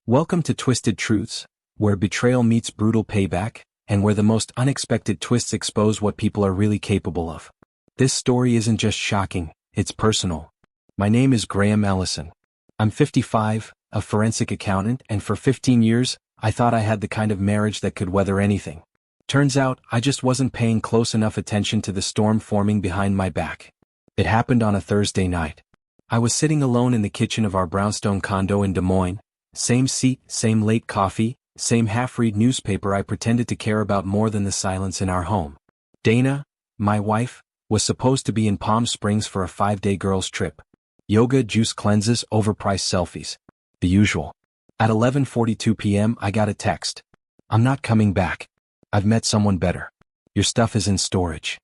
Welcome to Twisted Truths, where betrayal meets brutal payback, and where the most unexpected twists expose what people are really capable of. This story isn't just shocking, it's personal. My name is Graham Ellison. I'm 55, a forensic accountant, and for 15 years, I thought I had the kind of marriage that could weather anything. Turns out, I just wasn't paying close enough attention to the storm forming behind my back. It happened on a Thursday night. I was sitting alone in the kitchen of our brownstone condo in Des Moines. Same seat, same late coffee, same half-read newspaper. I pretended to care about more than the silence in our home. Dana, my wife, was supposed to be in Palm Springs for a 5-day girls' trip. Yoga, juice cleanses, overpriced selfies. The usual. At 11:42 p.m. I got a text. "I'm not coming back. I've met someone better. Your stuff is in storage."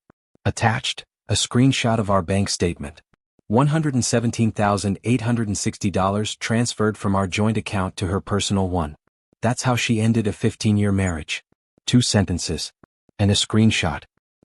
Attached, a screenshot of our bank statement. $117,860 transferred from our joint account to her personal one. That's how she ended a 15-year marriage. 2 sentences. And a screenshot.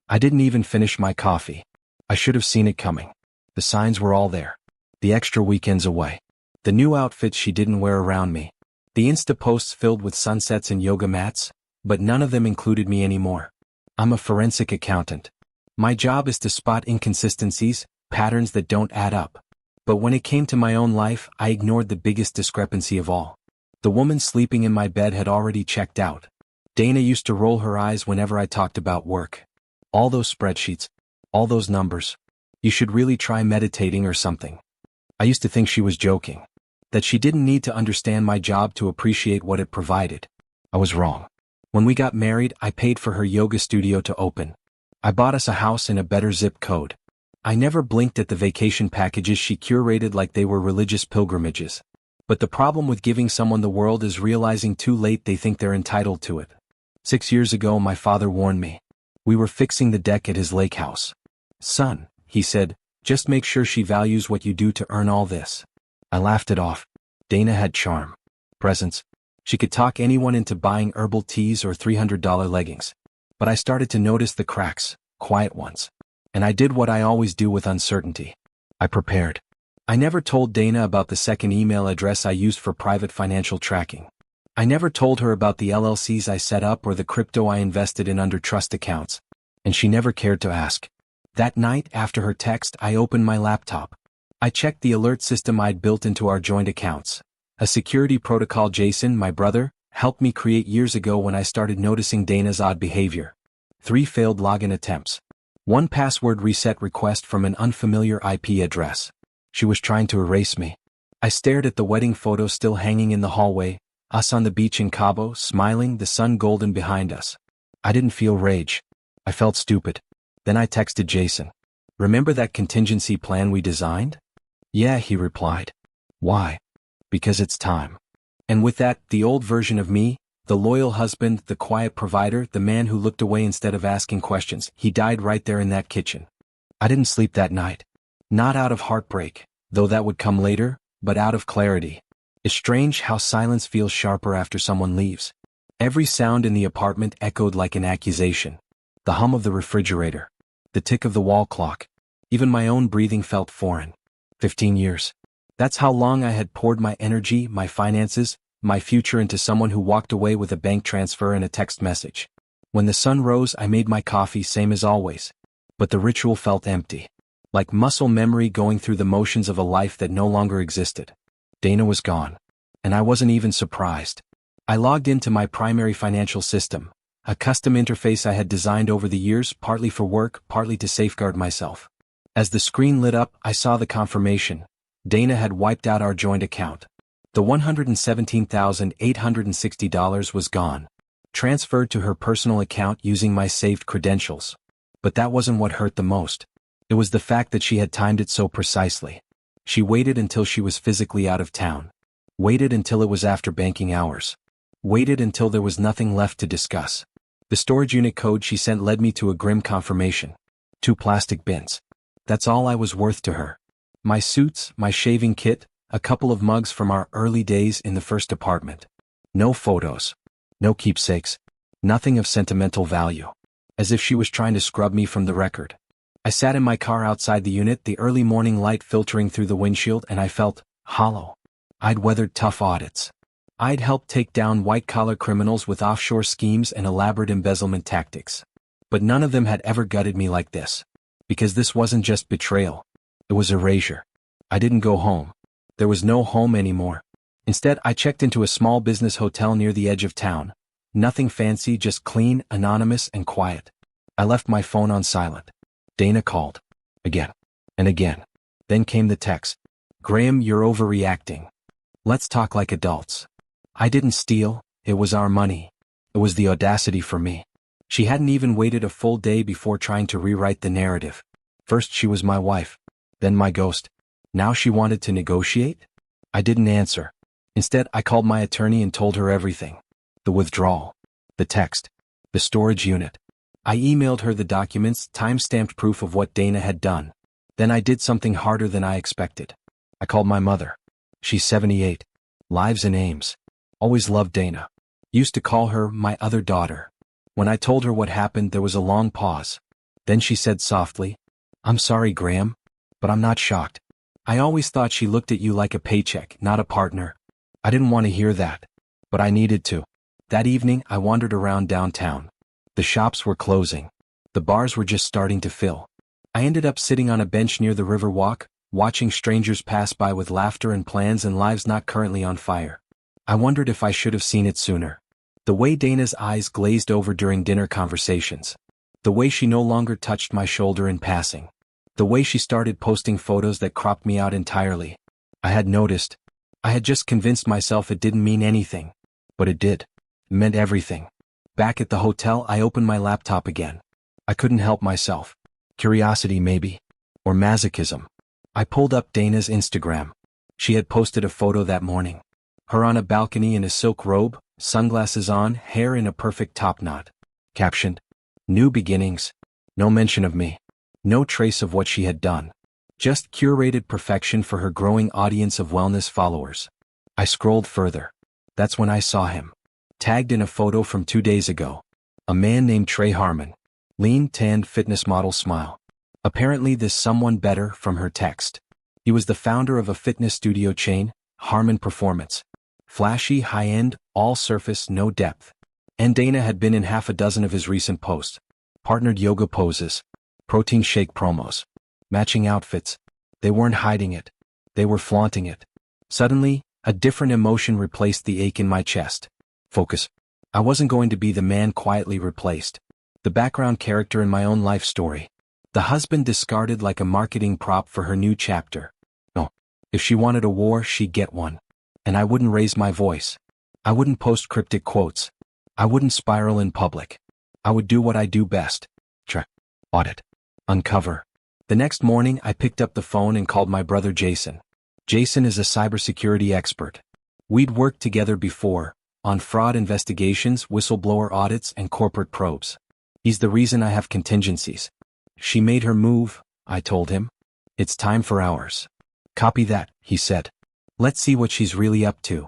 I didn't even finish my coffee. I should have seen it coming. The signs were all there. The extra weekends away. The new outfits she didn't wear around me. The Insta posts filled with sunsets and yoga mats, but none of them included me anymore. I'm a forensic accountant. My job is to spot inconsistencies, patterns that don't add up. But when it came to my own life, I ignored the biggest discrepancy of all. The woman sleeping in my bed had already checked out. Dana used to roll her eyes whenever I talked about work. All those spreadsheets, all those numbers. You should really try meditating or something. I used to think she was joking. That she didn't need to understand my job to appreciate what it provided. I was wrong. When we got married, I paid for her yoga studio to open. I bought us a house in a better zip code. I never blinked at the vacation packages she curated like they were religious pilgrimages. But the problem with giving someone the world is realizing too late they think they're entitled to it. 6 years ago, my father warned me. We were fixing the deck at his lake house. "Son," he said, "just make sure she values what you do to earn all this." I laughed it off. Dana had charm. Presence. She could talk anyone into buying herbal teas or $300 leggings. But I started to notice the cracks, quiet ones. And I did what I always do with uncertainty. I prepared. I never told Dana about the second email address I used for private financial tracking. I never told her about the LLCs I set up or the crypto I invested in under trust accounts. And she never cared to ask. That night, after her text, I opened my laptop. I checked the alert system I'd built into our joint accounts. A security protocol Jason, my brother, helped me create years ago when I started noticing Dana's odd behavior. 3 failed login attempts. 1 password reset request from an unfamiliar IP address. She was trying to erase me. I stared at the wedding photo still hanging in the hallway, us on the beach in Cabo, smiling, the sun golden behind us. I didn't feel rage. I felt stupid. Then I texted Jason. "Remember that contingency plan we designed?" "Yeah," he replied. "Why?" "Because it's time." And with that, the old version of me, the loyal husband, the quiet provider, the man who looked away instead of asking questions, he died right there in that kitchen. I didn't sleep that night. Not out of heartbreak, though that would come later, but out of clarity. It's strange how silence feels sharper after someone leaves. Every sound in the apartment echoed like an accusation. The hum of the refrigerator. The tick of the wall clock. Even my own breathing felt foreign. 15 years. That's how long I had poured my energy, my finances, my future into someone who walked away with a bank transfer and a text message. When the sun rose, I made my coffee, same as always. But the ritual felt empty. Like muscle memory going through the motions of a life that no longer existed. Dana was gone. And I wasn't even surprised. I logged into my primary financial system, a custom interface I had designed over the years, partly for work, partly to safeguard myself. As the screen lit up, I saw the confirmation. Dana had wiped out our joint account. The $117,860 was gone. Transferred to her personal account using my saved credentials. But that wasn't what hurt the most. It was the fact that she had timed it so precisely. She waited until she was physically out of town. Waited until it was after banking hours. Waited until there was nothing left to discuss. The storage unit code she sent led me to a grim confirmation. 2 plastic bins. That's all I was worth to her. My suits, my shaving kit, a couple of mugs from our early days in the first apartment. No photos. No keepsakes. Nothing of sentimental value. As if she was trying to scrub me from the record. I sat in my car outside the unit, the early morning light filtering through the windshield, and I felt hollow. I'd weathered tough audits. I'd helped take down white-collar criminals with offshore schemes and elaborate embezzlement tactics. But none of them had ever gutted me like this. Because this wasn't just betrayal. It was erasure. I didn't go home. There was no home anymore. Instead, I checked into a small business hotel near the edge of town. Nothing fancy, just clean, anonymous, and quiet. I left my phone on silent. Dana called. Again. And again. Then came the text. Graham, you're overreacting. Let's talk like adults. I didn't steal, it was our money. It was the audacity for me. She hadn't even waited a full day before trying to rewrite the narrative. First she was my wife, then my ghost. Now she wanted to negotiate? I didn't answer. Instead, I called my attorney and told her everything. The withdrawal. The text. The storage unit. I emailed her the documents, time-stamped proof of what Dana had done. Then I did something harder than I expected. I called my mother. She's 78. Lives in Ames. Always loved Dana. Used to call her my other daughter. When I told her what happened, there was a long pause. Then she said softly, I'm sorry, Graham, but I'm not shocked. I always thought she looked at you like a paycheck, not a partner. I didn't want to hear that, but I needed to. That evening, I wandered around downtown. The shops were closing. The bars were just starting to fill. I ended up sitting on a bench near the Riverwalk, watching strangers pass by with laughter and plans and lives not currently on fire. I wondered if I should have seen it sooner. The way Dana's eyes glazed over during dinner conversations. The way she no longer touched my shoulder in passing. The way she started posting photos that cropped me out entirely. I had noticed. I had just convinced myself it didn't mean anything. But it did. It meant everything. Back at the hotel, I opened my laptop again. I couldn't help myself. Curiosity maybe. Or masochism. I pulled up Dana's Instagram. She had posted a photo that morning. Her on a balcony in a silk robe, sunglasses on, hair in a perfect top knot. Captioned, New beginnings. No mention of me. No trace of what she had done. Just curated perfection for her growing audience of wellness followers. I scrolled further. That's when I saw him. Tagged in a photo from 2 days ago. A man named Trey Harmon. Lean, tanned fitness model smile. Apparently this someone better from her text. He was the founder of a fitness studio chain, Harmon Performance. Flashy, high-end, all-surface, no depth. And Dana had been in half a dozen of his recent posts. Partnered yoga poses. Protein shake promos. Matching outfits. They weren't hiding it. They were flaunting it. Suddenly, a different emotion replaced the ache in my chest. Focus. I wasn't going to be the man quietly replaced. The background character in my own life story. The husband discarded like a marketing prop for her new chapter. No. If she wanted a war, she'd get one. And I wouldn't raise my voice. I wouldn't post cryptic quotes. I wouldn't spiral in public. I would do what I do best. Track. Audit. Uncover. The next morning, I picked up the phone and called my brother Jason. Jason is a cybersecurity expert. We'd worked together before, on fraud investigations, whistleblower audits, and corporate probes. He's the reason I have contingencies. She made her move, I told him. It's time for ours. Copy that, he said. Let's see what she's really up to.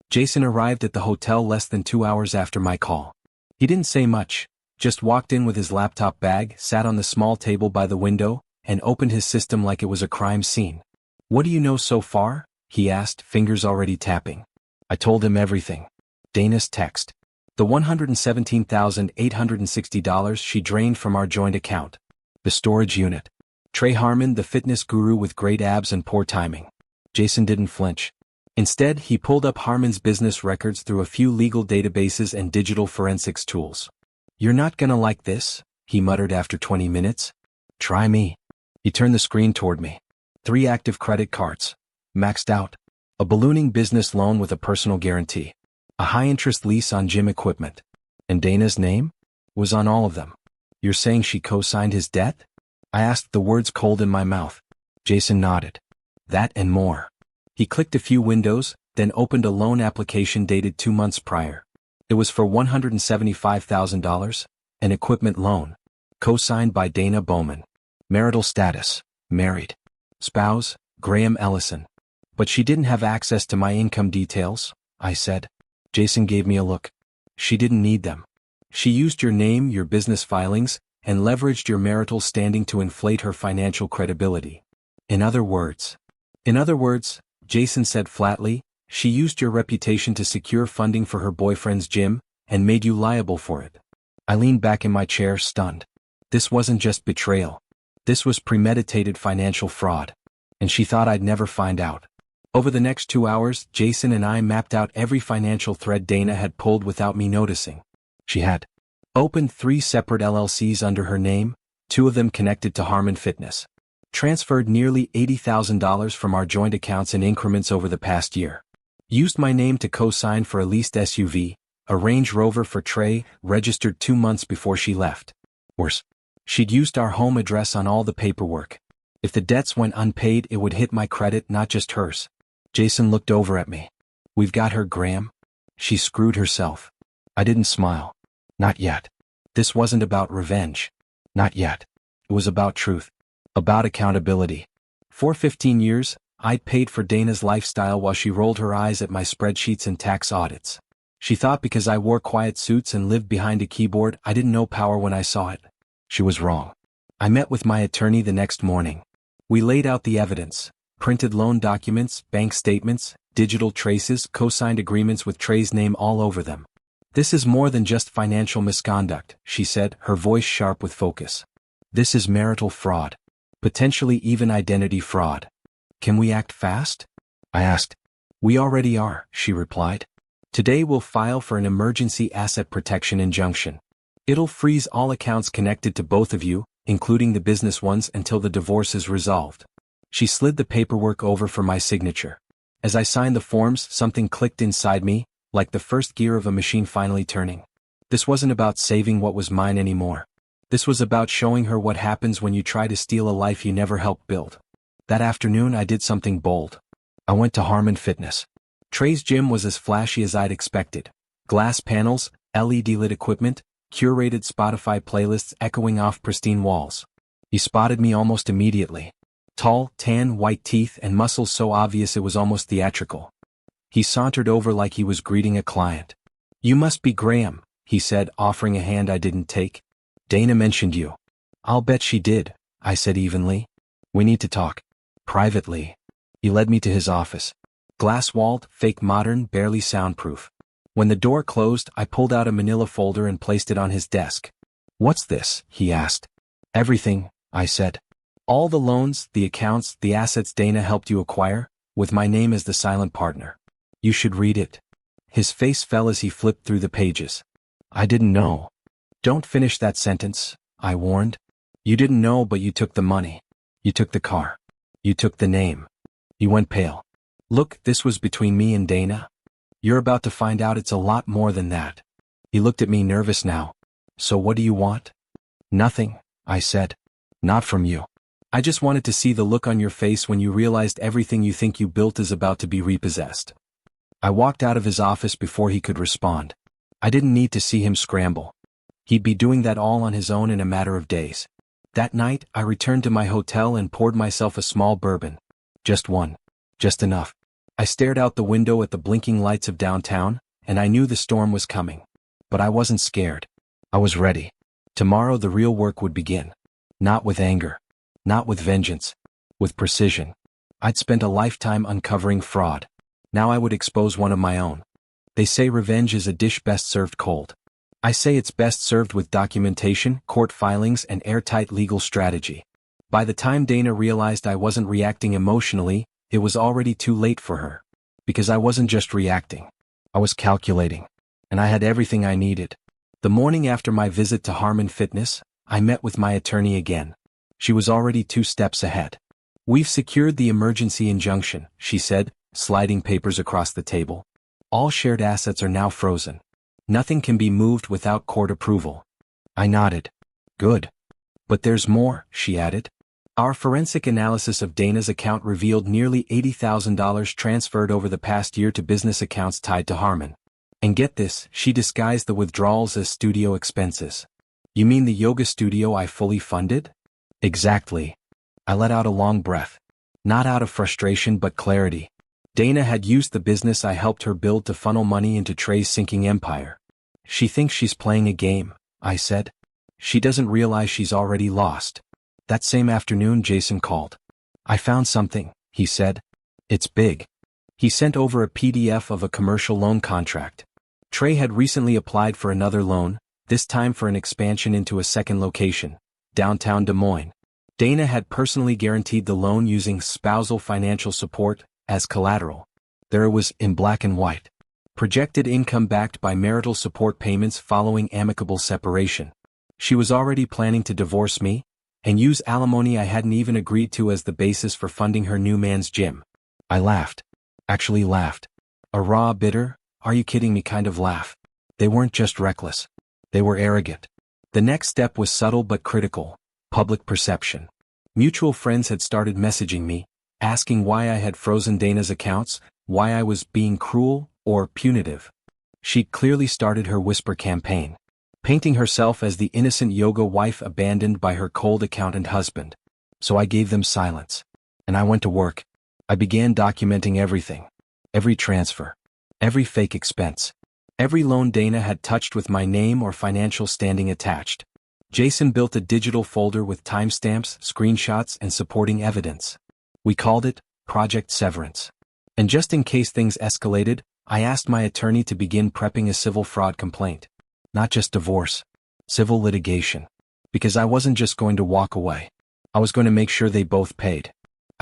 Jason arrived at the hotel less than 2 hours after my call. He didn't say much, just walked in with his laptop bag, sat on the small table by the window, and opened his system like it was a crime scene. What do you know so far? He asked, fingers already tapping. I told him everything. Dana's text. The $117,860 she drained from our joint account. The storage unit. Trey Harmon, the fitness guru with great abs and poor timing. Jason didn't flinch. Instead, he pulled up Harmon's business records through a few legal databases and digital forensics tools. You're not gonna like this, he muttered after 20 minutes. Try me. He turned the screen toward me. 3 active credit cards. Maxed out. A ballooning business loan with a personal guarantee. A high-interest lease on gym equipment. And Dana's name? Was on all of them. You're saying she co-signed his debt? I asked, the words cold in my mouth. Jason nodded. That and more. He clicked a few windows, then opened a loan application dated 2 months prior. It was for $175,000, an equipment loan. Co-signed by Dana Bowman. Marital status, married. Spouse, Graham Ellison. But she didn't have access to my income details, I said. Jason gave me a look. She didn't need them. She used your name, your business filings, and leveraged your marital standing to inflate her financial credibility. In other words, Jason said flatly, She used your reputation to secure funding for her boyfriend's gym, and made you liable for it. I leaned back in my chair, stunned. This wasn't just betrayal. This was premeditated financial fraud. And she thought I'd never find out. Over the next 2 hours, Jason and I mapped out every financial thread Dana had pulled without me noticing. She had opened 3 separate LLCs under her name, 2 of them connected to Harmon Fitness. Transferred nearly $80,000 from our joint accounts in increments over the past year. Used my name to co-sign for a leased SUV, a Range Rover for Trey, registered 2 months before she left. Worse, she'd used our home address on all the paperwork. If the debts went unpaid, it would hit my credit, not just hers. Jason looked over at me. We've got her, Graham. She screwed herself. I didn't smile. Not yet. This wasn't about revenge. Not yet. It was about truth. About accountability. For 15 years, I'd paid for Dana's lifestyle while she rolled her eyes at my spreadsheets and tax audits. She thought because I wore quiet suits and lived behind a keyboard, I didn't know power when I saw it. She was wrong. I met with my attorney the next morning. We laid out the evidence. Printed loan documents, bank statements, digital traces, co-signed agreements with Trey's name all over them. This is more than just financial misconduct, she said, her voice sharp with focus. This is marital fraud. Potentially even identity fraud. Can we act fast? I asked. We already are, she replied. Today we'll file for an emergency asset protection injunction. It'll freeze all accounts connected to both of you, including the business ones, until the divorce is resolved. She slid the paperwork over for my signature. As I signed the forms, something clicked inside me, like the first gear of a machine finally turning. This wasn't about saving what was mine anymore. This was about showing her what happens when you try to steal a life you never helped build. That afternoon I did something bold. I went to Harmon Fitness. Trey's gym was as flashy as I'd expected. Glass panels, LED lit equipment, curated Spotify playlists echoing off pristine walls. He spotted me almost immediately. Tall, tan, white teeth and muscles so obvious it was almost theatrical. He sauntered over like he was greeting a client. You must be Graham, he said, offering a hand I didn't take. Dana mentioned you. I'll bet she did, I said evenly. We need to talk. Privately. He led me to his office. Glass-walled, fake modern, barely soundproof. When the door closed, I pulled out a manila folder and placed it on his desk. What's this? He asked. Everything, I said. All the loans, the accounts, the assets Dana helped you acquire, with my name as the silent partner. You should read it. His face fell as he flipped through the pages. I didn't know. Don't finish that sentence, I warned. You didn't know, but you took the money. You took the car. You took the name. He went pale. Look, this was between me and Dana. You're about to find out it's a lot more than that. He looked at me, nervous now. So what do you want? Nothing, I said. Not from you. I just wanted to see the look on your face when you realized everything you think you built is about to be repossessed. I walked out of his office before he could respond. I didn't need to see him scramble. He'd be doing that all on his own in a matter of days. That night, I returned to my hotel and poured myself a small bourbon. Just one. Just enough. I stared out the window at the blinking lights of downtown, and I knew the storm was coming. But I wasn't scared. I was ready. Tomorrow the real work would begin. Not with anger. Not with vengeance. With precision. I'd spent a lifetime uncovering fraud. Now I would expose one of my own. They say revenge is a dish best served cold. I say it's best served with documentation, court filings, and airtight legal strategy. By the time Dana realized I wasn't reacting emotionally, it was already too late for her. Because I wasn't just reacting. I was calculating. And I had everything I needed. The morning after my visit to Harmon Fitness, I met with my attorney again. She was already 2 steps ahead. We've secured the emergency injunction, she said, sliding papers across the table. All shared assets are now frozen. Nothing can be moved without court approval. I nodded. Good. But there's more, she added. Our forensic analysis of Dana's account revealed nearly $80,000 transferred over the past year to business accounts tied to Harmon. And get this, she disguised the withdrawals as studio expenses. You mean the yoga studio I fully funded? Exactly. I let out a long breath. Not out of frustration but clarity. Dana had used the business I helped her build to funnel money into Trey's sinking empire. She thinks she's playing a game, I said. She doesn't realize she's already lost. That same afternoon Jason called. I found something, he said. It's big. He sent over a PDF of a commercial loan contract. Trey had recently applied for another loan, this time for an expansion into a second location, downtown Des Moines. Dana had personally guaranteed the loan using spousal financial support as collateral. There it was in black and white. Projected income backed by marital support payments following amicable separation. She was already planning to divorce me and use alimony I hadn't even agreed to as the basis for funding her new man's gym. I laughed. Actually laughed. A raw, bitter, are you kidding me kind of laugh. They weren't just reckless. They were arrogant. The next step was subtle but critical. Public perception. Mutual friends had started messaging me, asking why I had frozen Dana's accounts, why I was being cruel or punitive. She clearly started her whisper campaign, painting herself as the innocent yoga wife abandoned by her cold accountant husband. So I gave them silence. And I went to work. I began documenting everything. Every transfer. Every fake expense. Every loan Dana had touched with my name or financial standing attached. Jason built a digital folder with timestamps, screenshots, and supporting evidence. We called it Project Severance. And just in case things escalated, I asked my attorney to begin prepping a civil fraud complaint. Not just divorce. Civil litigation. Because I wasn't just going to walk away. I was going to make sure they both paid.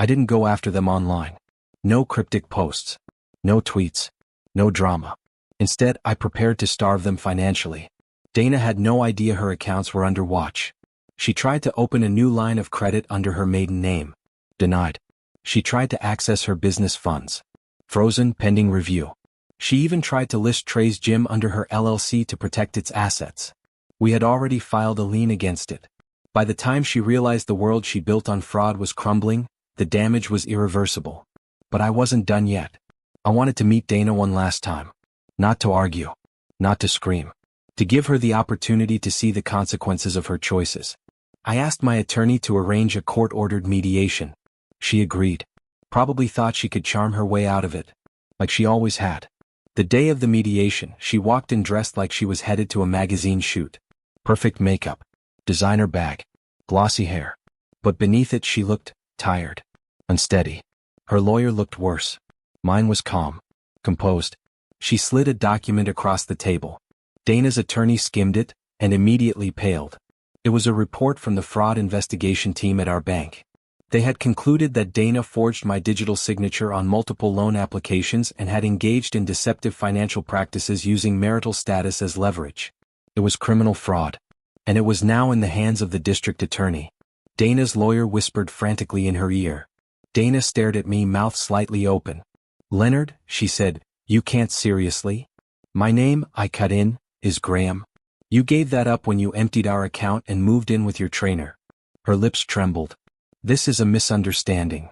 I didn't go after them online. No cryptic posts. No tweets. No drama. Instead, I prepared to starve them financially. Dana had no idea her accounts were under watch. She tried to open a new line of credit under her maiden name. Denied. She tried to access her business funds. Frozen pending review. She even tried to list Trey's gym under her LLC to protect its assets. We had already filed a lien against it. By the time she realized the world she built on fraud was crumbling, the damage was irreversible. But I wasn't done yet. I wanted to meet Dana one last time. Not to argue. Not to scream. To give her the opportunity to see the consequences of her choices. I asked my attorney to arrange a court-ordered mediation. She agreed. Probably thought she could charm her way out of it. Like she always had. The day of the mediation, she walked in dressed like she was headed to a magazine shoot. Perfect makeup. Designer bag. Glossy hair. But beneath it she looked tired. Unsteady. Her lawyer looked worse. Mine was calm. Composed. She slid a document across the table. Dana's attorney skimmed it, and immediately paled. It was a report from the fraud investigation team at our bank. They had concluded that Dana forged my digital signature on multiple loan applications and had engaged in deceptive financial practices using marital status as leverage. It was criminal fraud. And it was now in the hands of the district attorney. Dana's lawyer whispered frantically in her ear. Dana stared at me, mouth slightly open. "Leonard," she said, "you can't seriously? My name," I cut in, "is Graham. You gave that up when you emptied our account and moved in with your trainer." Her lips trembled. "This is a misunderstanding."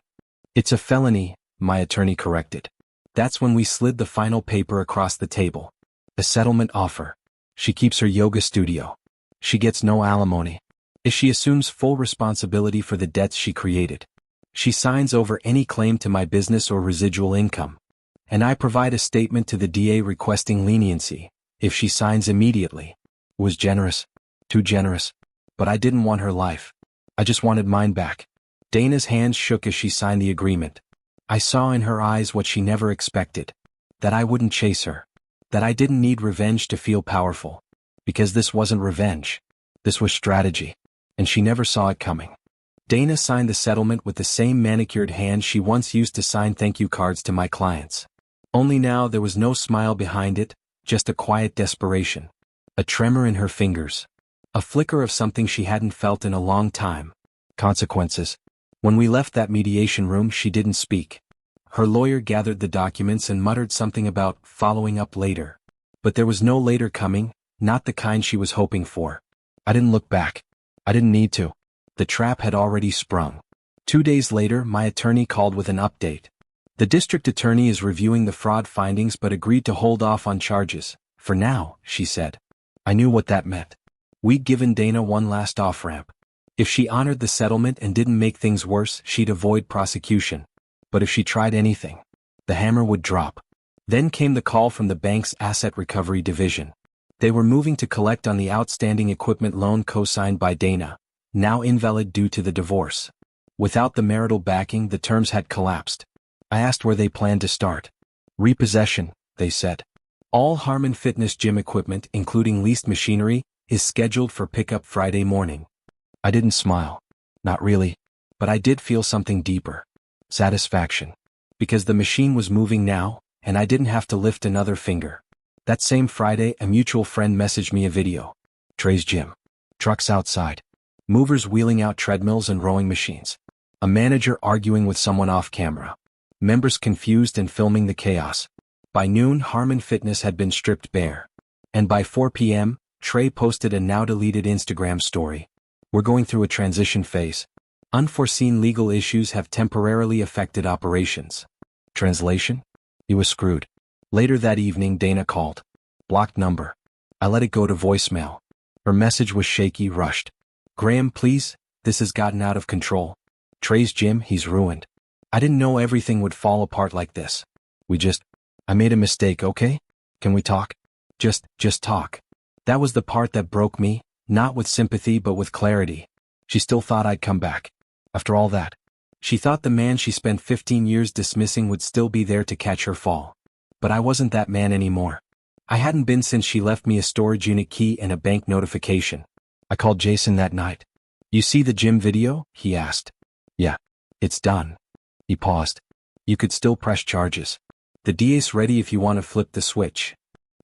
"It's a felony," my attorney corrected. That's when we slid the final paper across the table. A settlement offer. She keeps her yoga studio. She gets no alimony. If she assumes full responsibility for the debts she created. She signs over any claim to my business or residual income. And I provide a statement to the DA requesting leniency, if she signs immediately. It was generous. Too generous. But I didn't want her life. I just wanted mine back. Dana's hands shook as she signed the agreement. I saw in her eyes what she never expected. That I wouldn't chase her. That I didn't need revenge to feel powerful. Because this wasn't revenge. This was strategy. And she never saw it coming. Dana signed the settlement with the same manicured hand she once used to sign thank you cards to my clients. Only now there was no smile behind it, just a quiet desperation. A tremor in her fingers. A flicker of something she hadn't felt in a long time. Consequences. When we left that mediation room, she didn't speak. Her lawyer gathered the documents and muttered something about following up later. But there was no later coming, not the kind she was hoping for. I didn't look back. I didn't need to. The trap had already sprung. 2 days later, my attorney called with an update. The district attorney is reviewing the fraud findings but agreed to hold off on charges. For now, she said. I knew what that meant. We'd given Dana one last off-ramp. If she honored the settlement and didn't make things worse, she'd avoid prosecution. But if she tried anything, the hammer would drop. Then came the call from the bank's asset recovery division. They were moving to collect on the outstanding equipment loan co-signed by Dana, now invalid due to the divorce. Without the marital backing, the terms had collapsed. I asked where they planned to start. Repossession, they said. All Harmon Fitness gym equipment, including leased machinery, is scheduled for pickup Friday morning. I didn't smile. Not really. But I did feel something deeper. Satisfaction. Because the machine was moving now, and I didn't have to lift another finger. That same Friday, a mutual friend messaged me a video. Trey's gym. Trucks outside. Movers wheeling out treadmills and rowing machines. A manager arguing with someone off camera. Members confused and filming the chaos. By noon, Harmon Fitness had been stripped bare. And by 4 p.m., Trey posted a now-deleted Instagram story. We're going through a transition phase. Unforeseen legal issues have temporarily affected operations. Translation? He was screwed. Later that evening, Dana called. Blocked number. I let it go to voicemail. Her message was shaky, rushed. Graham, please, this has gotten out of control. Trey's gym, he's ruined. I didn't know everything would fall apart like this. I made a mistake, okay? Can we talk? Just talk. That was the part that broke me, not with sympathy but with clarity. She still thought I'd come back. After all that. She thought the man she spent 15 years dismissing would still be there to catch her fall. But I wasn't that man anymore. I hadn't been since she left me a storage unit key and a bank notification. I called Jason that night. You see the gym video? He asked. Yeah. It's done. He paused. You could still press charges. The DA's ready if you want to flip the switch.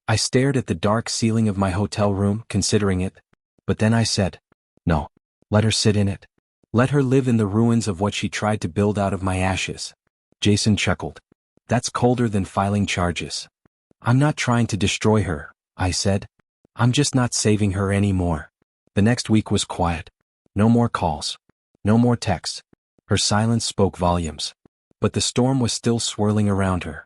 I stared at the dark ceiling of my hotel room, considering it. But then I said, no. Let her sit in it. Let her live in the ruins of what she tried to build out of my ashes. Jason chuckled. That's colder than filing charges. I'm not trying to destroy her, I said. I'm just not saving her anymore. The next week was quiet. No more calls. No more texts. Her silence spoke volumes. But the storm was still swirling around her.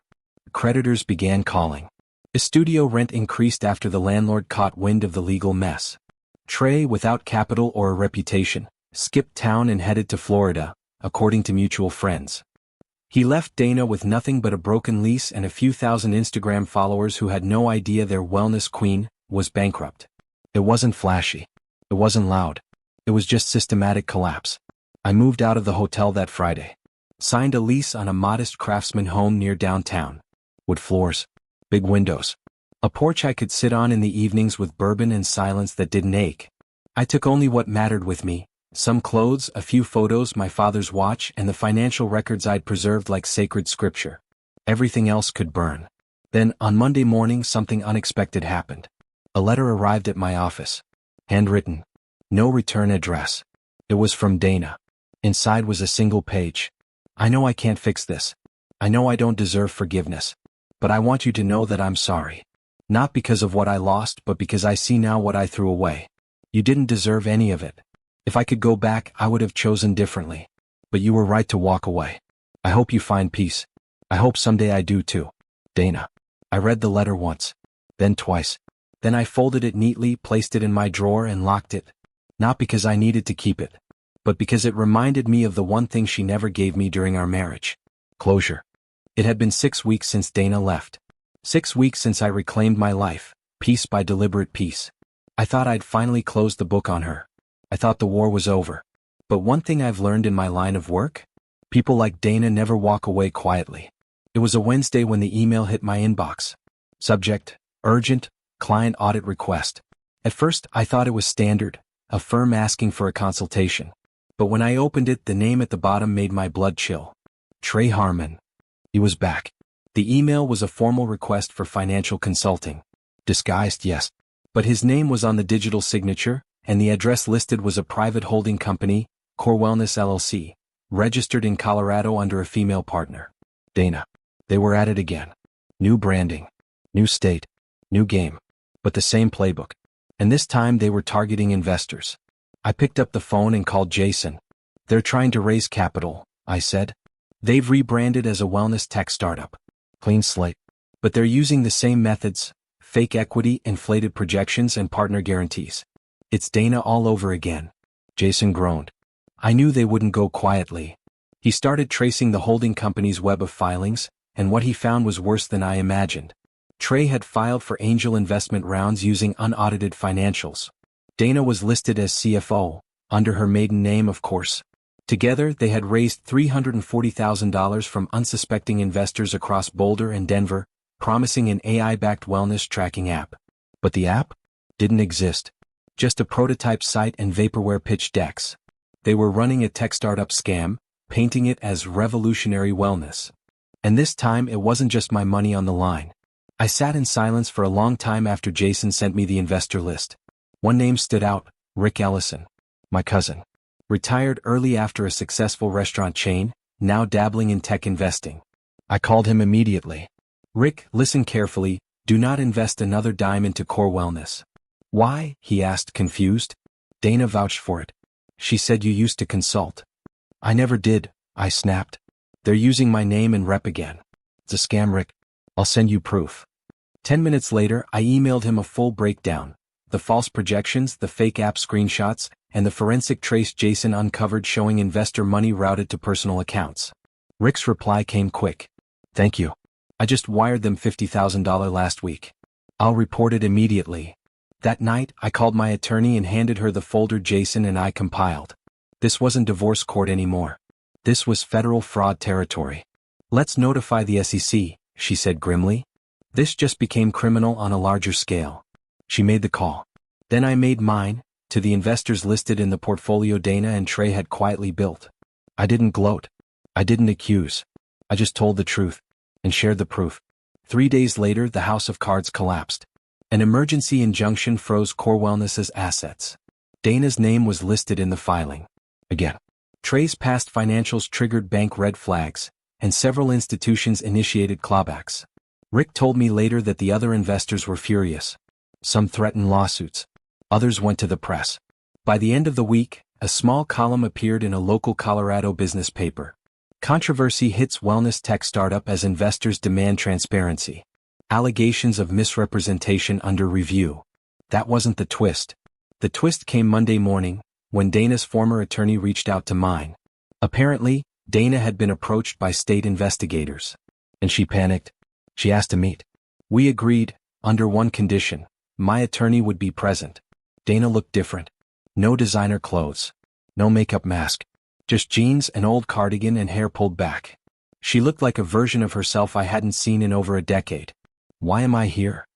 Creditors began calling. The studio rent increased after the landlord caught wind of the legal mess. Trey, without capital or a reputation, skipped town and headed to Florida, according to mutual friends. He left Dana with nothing but a broken lease and a few thousand Instagram followers who had no idea their wellness queen was bankrupt. It wasn't flashy. It wasn't loud. It was just systematic collapse. I moved out of the hotel that Friday. Signed a lease on a modest craftsman home near downtown. Wood floors. Big windows. A porch I could sit on in the evenings with bourbon and silence that didn't ache. I took only what mattered with me. Some clothes, a few photos, my father's watch, and the financial records I'd preserved like sacred scripture. Everything else could burn. Then, on Monday morning, something unexpected happened. A letter arrived at my office. Handwritten. No return address. It was from Dana. Inside was a single page. I know I can't fix this. I know I don't deserve forgiveness. But I want you to know that I'm sorry. Not because of what I lost, but because I see now what I threw away. You didn't deserve any of it. If I could go back, I would have chosen differently. But you were right to walk away. I hope you find peace. I hope someday I do too. Dana. I read the letter once. Then twice. Then I folded it neatly, placed it in my drawer and locked it. Not because I needed to keep it. But because it reminded me of the one thing she never gave me during our marriage. Closure. It had been 6 weeks since Dana left. 6 weeks since I reclaimed my life, piece by deliberate piece. I thought I'd finally closed the book on her. I thought the war was over. But one thing I've learned in my line of work? People like Dana never walk away quietly. It was a Wednesday when the email hit my inbox. Subject, urgent, client audit request. At first, I thought it was standard, a firm asking for a consultation. But when I opened it, the name at the bottom made my blood chill. Trey Harmon. He was back. The email was a formal request for financial consulting. Disguised, yes. But his name was on the digital signature, and the address listed was a private holding company, Core Wellness LLC, registered in Colorado under a female partner. Dana. They were at it again. New branding. New state. New game. But the same playbook. And this time they were targeting investors. I picked up the phone and called Jason. They're trying to raise capital, I said. They've rebranded as a wellness tech startup. Clean slate. But they're using the same methods, fake equity, inflated projections, and partner guarantees. It's Dana all over again. Jason groaned. I knew they wouldn't go quietly. He started tracing the holding company's web of filings, and what he found was worse than I imagined. Trey had filed for angel investment rounds using unaudited financials. Dana was listed as CFO, under her maiden name of course. Together, they had raised $340,000 from unsuspecting investors across Boulder and Denver, promising an AI-backed wellness tracking app. But the app didn't exist. Just a prototype site and vaporware pitch decks. They were running a tech startup scam, painting it as revolutionary wellness. And this time it wasn't just my money on the line. I sat in silence for a long time after Jason sent me the investor list. One name stood out, Rick Ellison. My cousin. Retired early after a successful restaurant chain, now dabbling in tech investing. I called him immediately. Rick, listen carefully, do not invest another dime into Core Wellness. Why? He asked, confused. Dana vouched for it. She said you used to consult. I never did, I snapped. They're using my name and rep again. It's a scam, Rick. I'll send you proof. 10 minutes later, I emailed him a full breakdown. The false projections, the fake app screenshots, and the forensic trace Jason uncovered showing investor money routed to personal accounts. Rick's reply came quick. Thank you. I just wired them $50,000 last week. I'll report it immediately. That night, I called my attorney and handed her the folder Jason and I compiled. This wasn't divorce court anymore. This was federal fraud territory. Let's notify the SEC, she said grimly. This just became criminal on a larger scale. She made the call. Then I made mine, to the investors listed in the portfolio Dana and Trey had quietly built. I didn't gloat. I didn't accuse. I just told the truth, and shared the proof. 3 days later, the house of cards collapsed. An emergency injunction froze Core Wellness's assets. Dana's name was listed in the filing. Again. Trey's past financials triggered bank red flags, and several institutions initiated clawbacks. Rick told me later that the other investors were furious. Some threatened lawsuits. Others went to the press. By the end of the week, a small column appeared in a local Colorado business paper. Controversy hits wellness tech startup as investors demand transparency. Allegations of misrepresentation under review. That wasn't the twist. The twist came Monday morning, when Dana's former attorney reached out to mine. Apparently, Dana had been approached by state investigators. And she panicked. She asked to meet. We agreed, under one condition. My attorney would be present. Dana looked different. No designer clothes. No makeup mask. Just jeans, an old cardigan, and hair pulled back. She looked like a version of herself I hadn't seen in over a decade. Why am I here?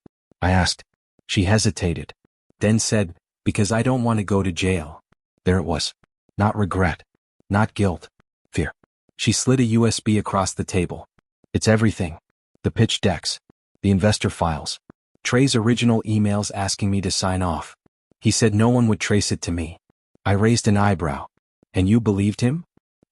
I asked. She hesitated. Then said, because I don't want to go to jail. There it was. Not regret. Not guilt. Fear. She slid a USB across the table. It's everything. The pitch decks. The investor files. Trey's original emails asking me to sign off. He said no one would trace it to me. I raised an eyebrow. And you believed him?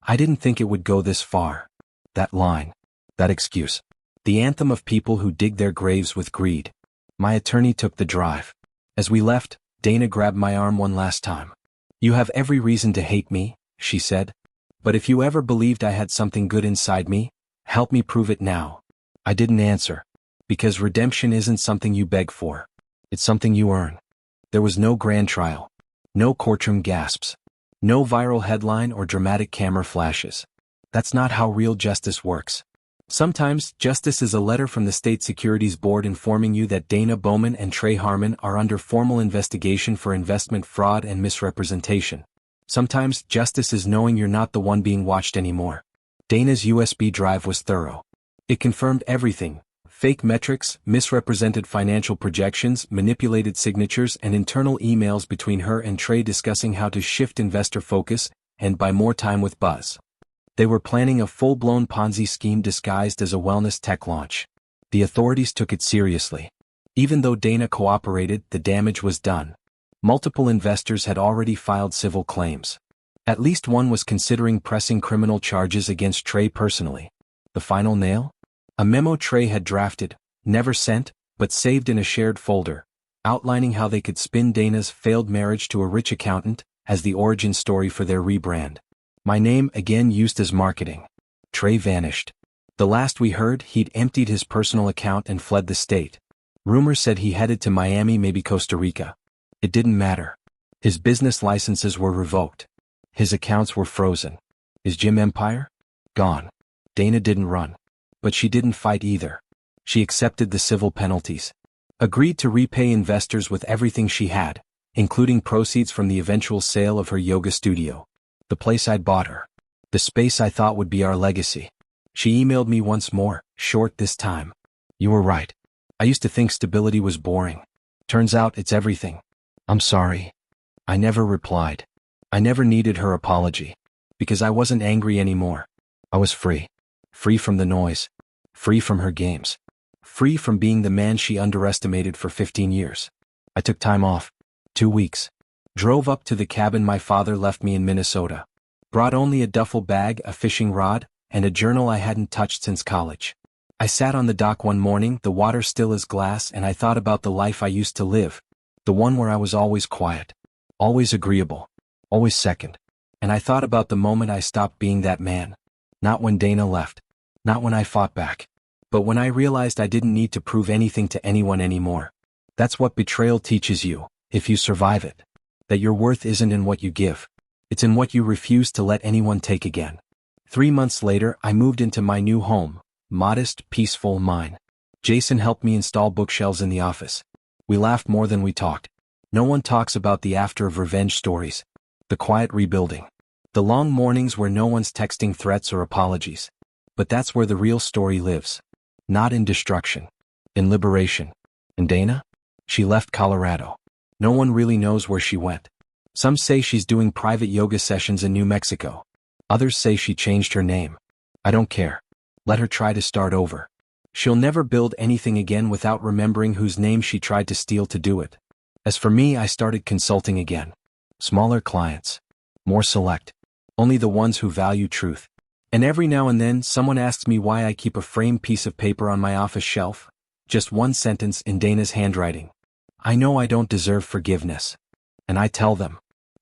I didn't think it would go this far. That line. That excuse. The anthem of people who dig their graves with greed. My attorney took the drive. As we left, Dana grabbed my arm one last time. You have every reason to hate me, she said. But if you ever believed I had something good inside me, help me prove it now. I didn't answer. Because redemption isn't something you beg for. It's something you earn. There was no grand trial. No courtroom gasps. No viral headline or dramatic camera flashes. That's not how real justice works. Sometimes, justice is a letter from the State Securities Board informing you that Dana Bowman and Trey Harmon are under formal investigation for investment fraud and misrepresentation. Sometimes, justice is knowing you're not the one being watched anymore. Dana's USB drive was thorough. It confirmed everything. Fake metrics, misrepresented financial projections, manipulated signatures, and internal emails between her and Trey discussing how to shift investor focus and buy more time with Buzz. They were planning a full-blown Ponzi scheme disguised as a wellness tech launch. The authorities took it seriously. Even though Dana cooperated, the damage was done. Multiple investors had already filed civil claims. At least one was considering pressing criminal charges against Trey personally. The final nail? A memo Trey had drafted, never sent, but saved in a shared folder, outlining how they could spin Dana's failed marriage to a rich accountant as the origin story for their rebrand. My name again used as marketing. Trey vanished. The last we heard, he'd emptied his personal account and fled the state. Rumors said he headed to Miami, maybe Costa Rica. It didn't matter. His business licenses were revoked. His accounts were frozen. His gym empire? Gone. Dana didn't run. But she didn't fight either. She accepted the civil penalties. Agreed to repay investors with everything she had, including proceeds from the eventual sale of her yoga studio. The place I'd bought her. The space I thought would be our legacy. She emailed me once more, short this time. You were right. I used to think stability was boring. Turns out it's everything. I'm sorry. I never replied. I never needed her apology. Because I wasn't angry anymore. I was free. Free from the noise. Free from her games. Free from being the man she underestimated for 15 years. I took time off. 2 weeks. Drove up to the cabin my father left me in Minnesota. Brought only a duffel bag, a fishing rod, and a journal I hadn't touched since college. I sat on the dock one morning, the water still as glass, and I thought about the life I used to live. The one where I was always quiet. Always agreeable. Always second. And I thought about the moment I stopped being that man. Not when Dana left. Not when I fought back. But when I realized I didn't need to prove anything to anyone anymore. That's what betrayal teaches you, if you survive it. That your worth isn't in what you give. It's in what you refuse to let anyone take again. 3 months later, I moved into my new home. Modest, peaceful, mine. Jason helped me install bookshelves in the office. We laughed more than we talked. No one talks about the after of revenge stories. The quiet rebuilding. The long mornings where no one's texting threats or apologies. But that's where the real story lives. Not in destruction. In liberation. And Dana? She left Colorado. No one really knows where she went. Some say she's doing private yoga sessions in New Mexico. Others say she changed her name. I don't care. Let her try to start over. She'll never build anything again without remembering whose name she tried to steal to do it. As for me, I started consulting again. Smaller clients. More select. Only the ones who value truth. And every now and then, someone asks me why I keep a framed piece of paper on my office shelf. Just one sentence in Dana's handwriting. I know I don't deserve forgiveness. And I tell them.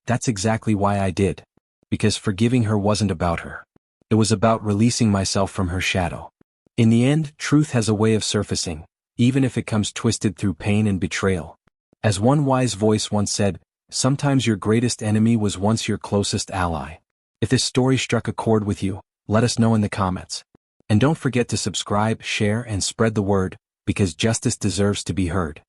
That's exactly why I did. Because forgiving her wasn't about her. It was about releasing myself from her shadow. In the end, truth has a way of surfacing, even if it comes twisted through pain and betrayal. As one wise voice once said, sometimes your greatest enemy was once your closest ally. If this story struck a chord with you, let us know in the comments. And don't forget to subscribe, share, and spread the word, because justice deserves to be heard.